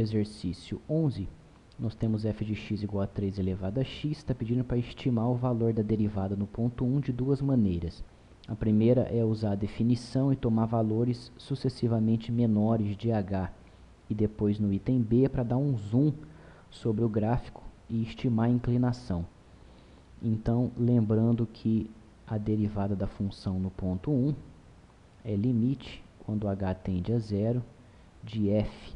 exercício 11, nós temos f de x igual a 3 elevado a x, está pedindo para estimar o valor da derivada no ponto 1 de duas maneiras. A primeira é usar a definição e tomar valores sucessivamente menores de h, e depois no item B é para dar um zoom sobre o gráfico e estimar a inclinação. Então, lembrando que a derivada da função no ponto 1 é limite, quando h tende a zero, de f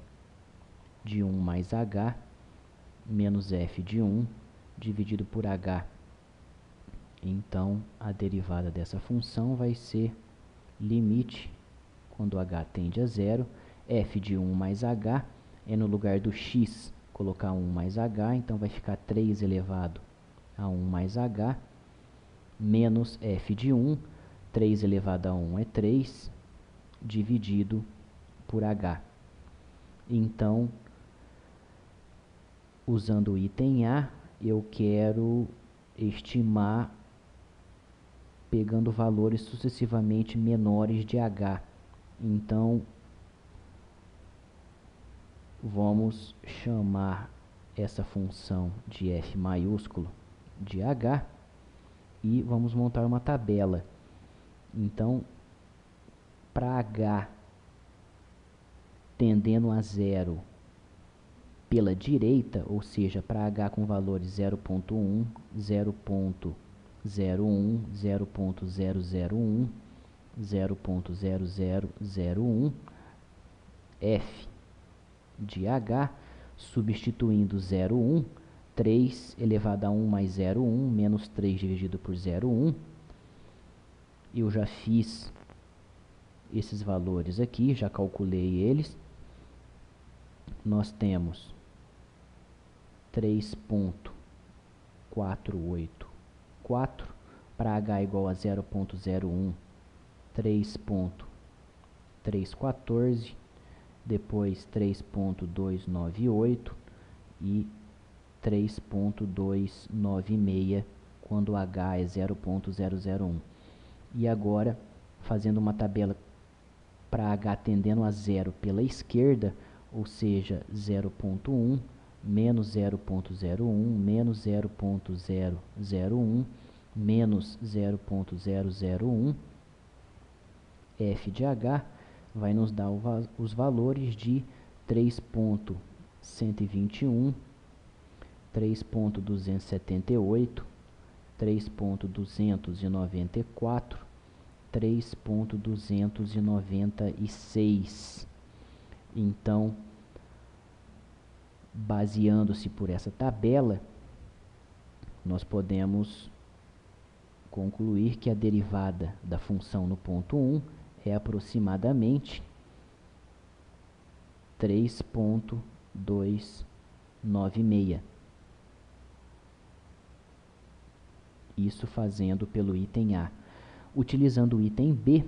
de 1 mais h menos f de 1 dividido por h. Então, a derivada dessa função vai ser limite, quando h tende a zero, f de 1 mais h, é no lugar do x colocar 1 mais h, então vai ficar 3 elevado a 1 mais h, menos f de 1, 3 elevado a 1 é 3, dividido por h. Então, usando o item A, eu quero estimar pegando valores sucessivamente menores de h. Então, vamos chamar essa função de f maiúsculo de h e vamos montar uma tabela. Então, para h tendendo a zero pela direita, ou seja, para h com valores 0.1, 0.01, 0.001, 0.0001, f de h, substituindo 0,1, 3 elevado a 1 mais 0,1, menos 3 dividido por 0,1. Eu já fiz esses valores aqui, já calculei eles. Nós temos 3.484, para h igual a 0.01, 3.314, depois 3.298 e 3.296 quando h é 0.001. E agora, fazendo uma tabela para h tendendo a zero pela esquerda, ou seja, 0.1, menos 0.01, menos 0.001, menos 0.001, f de h vai nos dar os valores de 3.121, 3.278, 3.294, 3.296. Então, baseando-se por essa tabela, nós podemos concluir que a derivada da função no ponto 1 é aproximadamente 3.296. Isso fazendo pelo item A. Utilizando o item B,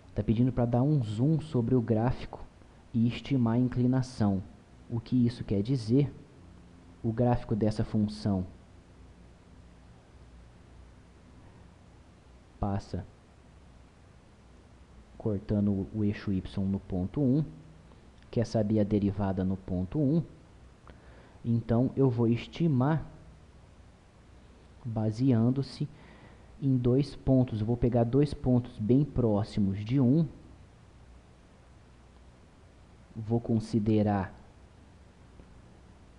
está pedindo para dar um zoom sobre o gráfico e estimar a inclinação. O que isso quer dizer? O gráfico dessa função passa cortando o eixo y no ponto 1, quer saber a derivada no ponto 1, então eu vou estimar baseando-se em dois pontos. Eu vou pegar dois pontos bem próximos de 1, vou considerar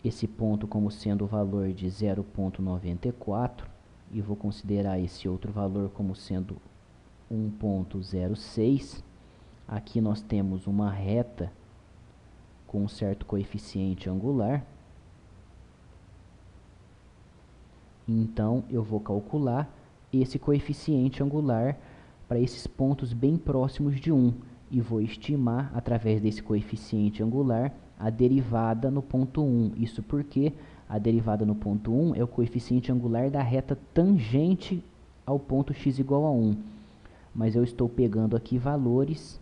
esse ponto como sendo o valor de 0.94 e vou considerar esse outro valor como sendo 1.06. Aqui nós temos uma reta com um certo coeficiente angular. Então, eu vou calcular esse coeficiente angular para esses pontos bem próximos de 1 e vou estimar, através desse coeficiente angular, a derivada no ponto 1. Isso porque a derivada no ponto 1 é o coeficiente angular da reta tangente ao ponto x igual a 1. Mas eu estou pegando aqui valores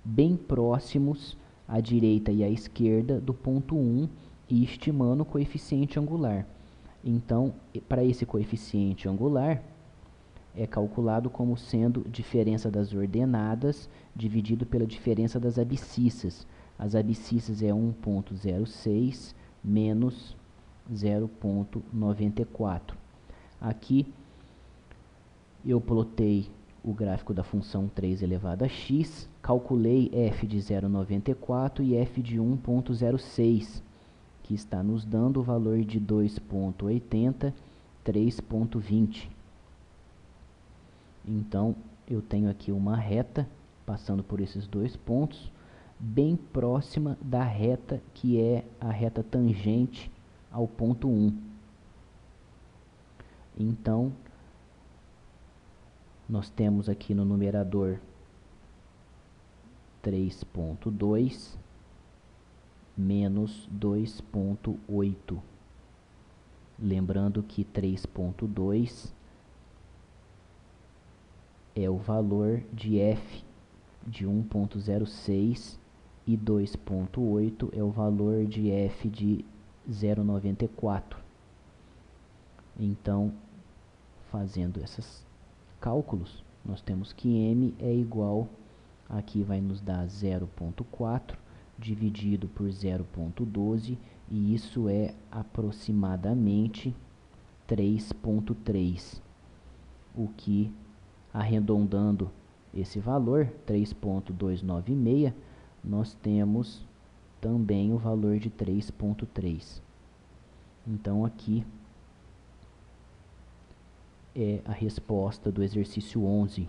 bem próximos à direita e à esquerda do ponto 1 e estimando o coeficiente angular. Então, para esse coeficiente angular, é calculado como sendo diferença das ordenadas dividido pela diferença das abscissas. As abscissas é 1,06 menos 0,94. Aqui eu plotei o gráfico da função 3 elevado a x, calculei f de 0,94 e f de 1,06, que está nos dando o valor de 2,80, 3,20. Então, eu tenho aqui uma reta passando por esses dois pontos, bem próxima da reta que é a reta tangente ao ponto 1. Então, nós temos aqui no numerador 3,2 menos 2,8. Lembrando que 3,2 é o valor de f de 1,06 e 2,8 é o valor de f de 0,94. Então, fazendo esses cálculos, nós temos que m é igual, aqui vai nos dar 0,4 dividido por 0,12, e isso é aproximadamente 3,3, o que, arredondando esse valor, 3,296, nós temos também o valor de 3,3. Então, aqui é a resposta do exercício 11.